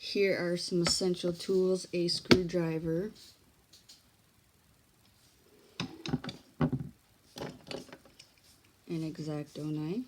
Here are some essential tools: a screwdriver, an X-Acto knife,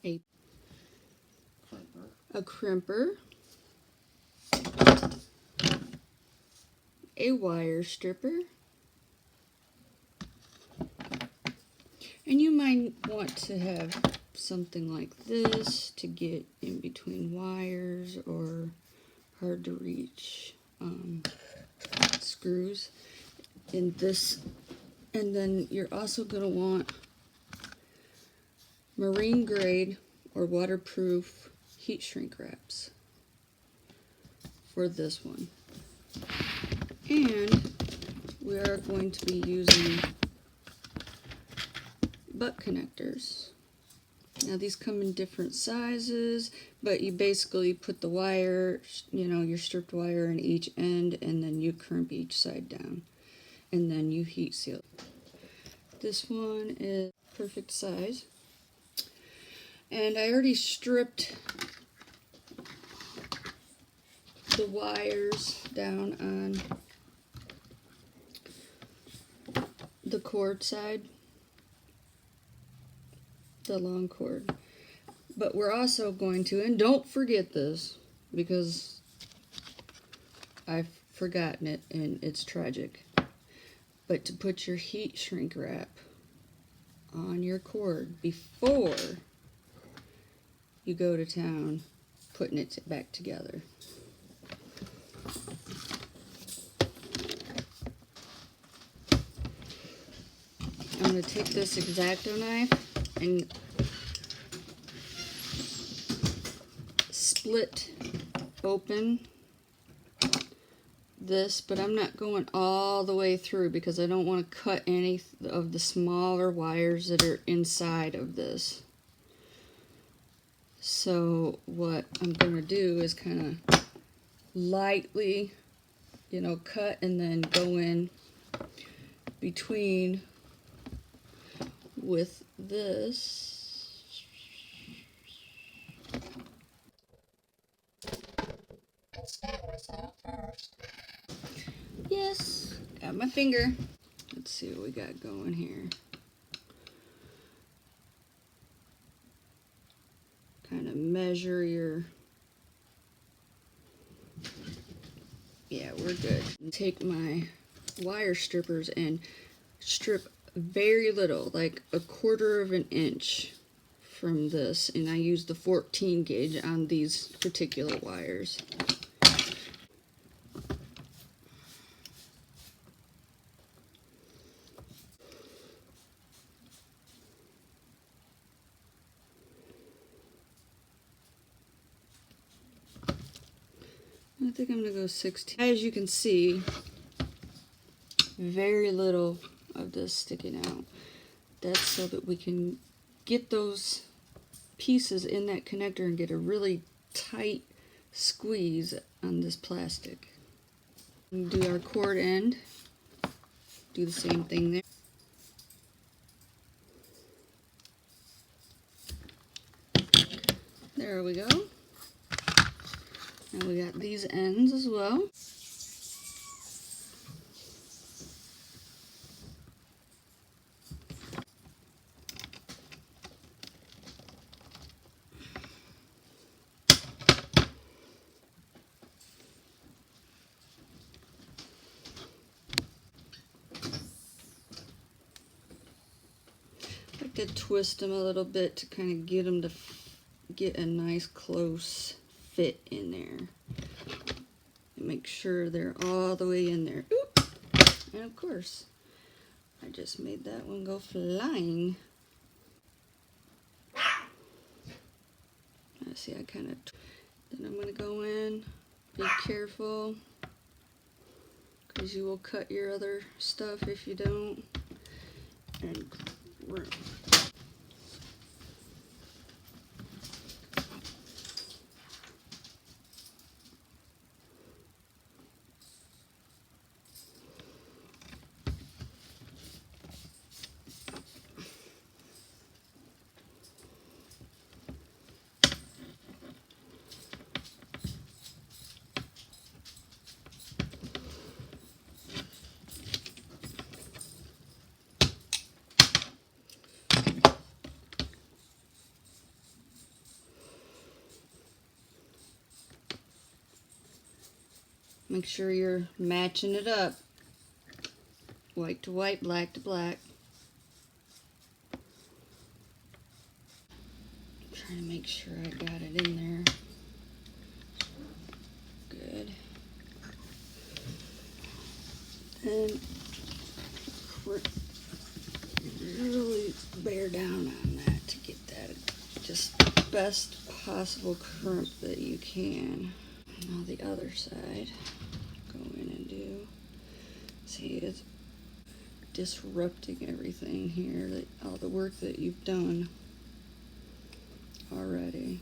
a crimper, a wire stripper, and you might want to have something like this to get in between wires or hard to reach screws in this. And then you're also going to want marine grade or waterproof heat shrink wraps for this one. And we are going to be using butt connectors. Now these come in different sizes, but you basically put the wire, your stripped wire in each end, and then you crimp each side down, and then you heat seal. This one is perfect size. And I already stripped the wires down on the cord side, the long cord. But we're also going to, and don't forget this because I've forgotten it and it's tragic, but to put your heat shrink wrap on your cord before you go to town putting it back together. I'm going to take this X-Acto knife and split open this, but I'm not going all the way through because I don't want to cut any of the smaller wires that are inside of this. So what I'm going to do is kind of lightly, cut and then go in between with this. Yes, got my finger. Let's see what we got going here. Kind of measure your, yeah, we're good. Take my wire strippers and strip very little, like 1/4 of an inch from this, and I use the 14 gauge on these particular wires. I think I'm going to go 16. As you can see, very little of this sticking out. That's so that we can get those pieces in that connector and get a really tight squeeze on this plastic. Do our cord end. Do the same thing there. There we go. And we got these ends as well. I like to twist them a little bit to kind of get them to get a nice close fit in there. And make sure they're all the way in there. Oop. And of course, I just made that one go flying. See, I kind of, then I'm going to go in, be careful, because you will cut your other stuff if you don't, and Make sure you're matching it up. White to white, black to black. Trying to make sure I got it in there. Good. And really bear down on that to get that just best possible crimp that you can. Now the other side, go in and do. See, it's disrupting everything here, that all the work that you've done already.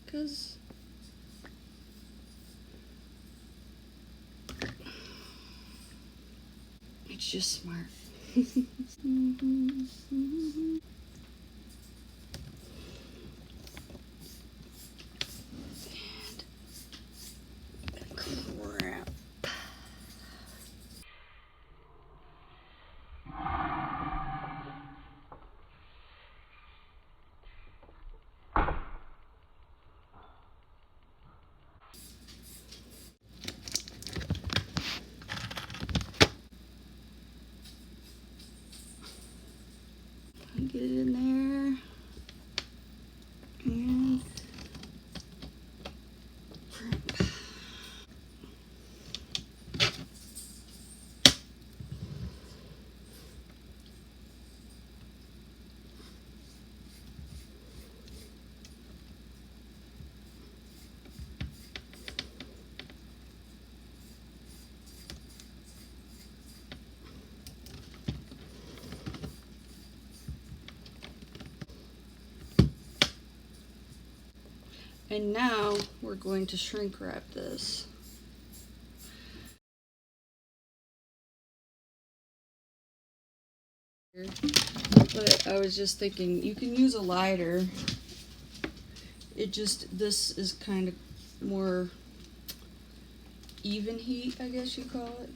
Because it's just smart. Crap. Get it in there. And And now we're going to shrink wrap this. But I was just thinking, you can use a lighter. This is kind of more even heat, I guess you call it.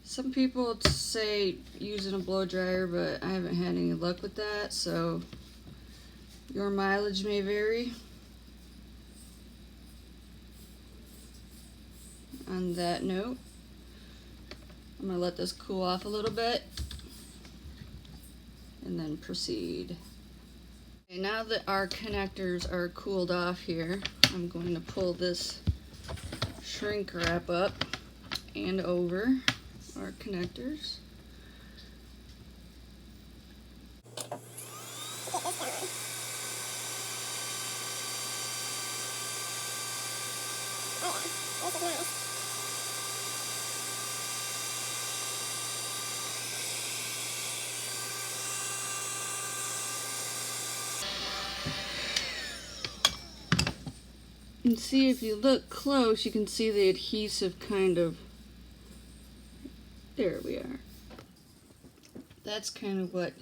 Some people say using a blow dryer, but I haven't had any luck with that, so your mileage may vary on that note. I'm gonna let this cool off a little bit and then proceed. Okay, now that our connectors are cooled off here, I'm going to pull this shrink wrap up and over our connectors. And see, if you look close, you can see the adhesive kind of, there we are. That's kind of what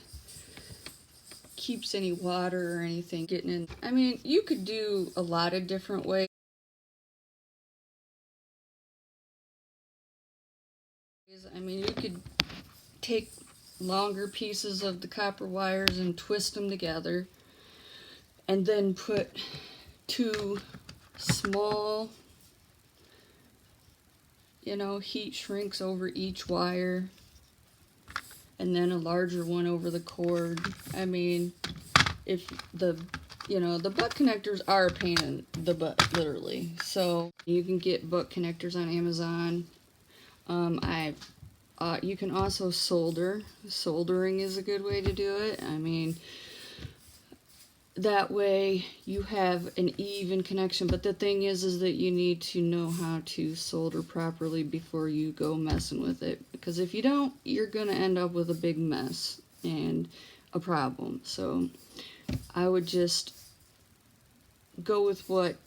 keeps any water or anything getting in. I mean, you could do a lot of different ways. I mean, you could take longer pieces of the copper wires and twist them together, and then put two small, heat shrinks over each wire, and then a larger one over the cord. I mean, if the butt connectors are a pain in the butt, literally. So you can get butt connectors on Amazon. You can also solder. Soldering is a good way to do it. I mean, that way you have an even connection. But the thing is that you need to know how to solder properly before you go messing with it. Because if you don't, you're going to end up with a big mess and a problem. So I would just go with what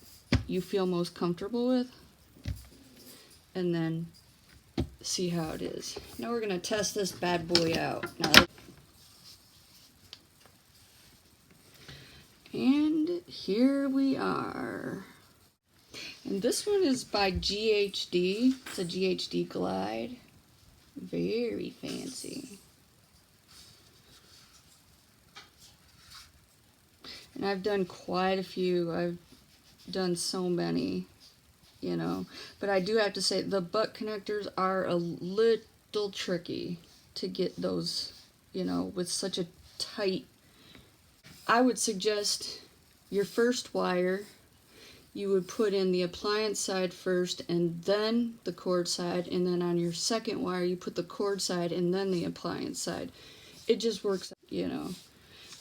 you feel most comfortable with, and then see how it is. Now we're going to test this bad boy out. And here we are. And this one is by GHD. It's a GHD Glide. Very fancy. And I've done quite a few. I've done so many, you know. But I do have to say, the butt connectors are a little tricky to get those, you know, with such a tight. I would suggest your first wire, you would put in the appliance side first and then the cord side, and then on your second wire you put the cord side and then the appliance side. It just works, you know.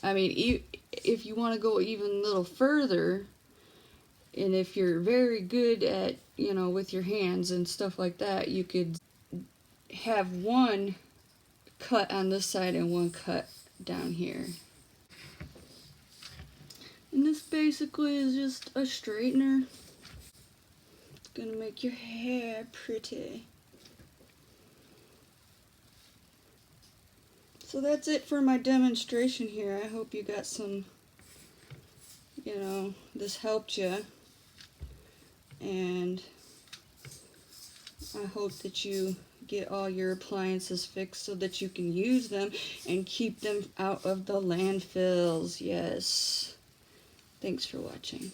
I mean, if you want to go even a little further, and if you're very good at, you know, with your hands and stuff like that, you could have one cut on this side and one cut down here. And this basically is just a straightener. It's gonna make your hair pretty. So that's it for my demonstration here. I hope you got some, you know, this helped you. And I hope that you get all your appliances fixed so that you can use them and keep them out of the landfills. Yes. Thanks for watching.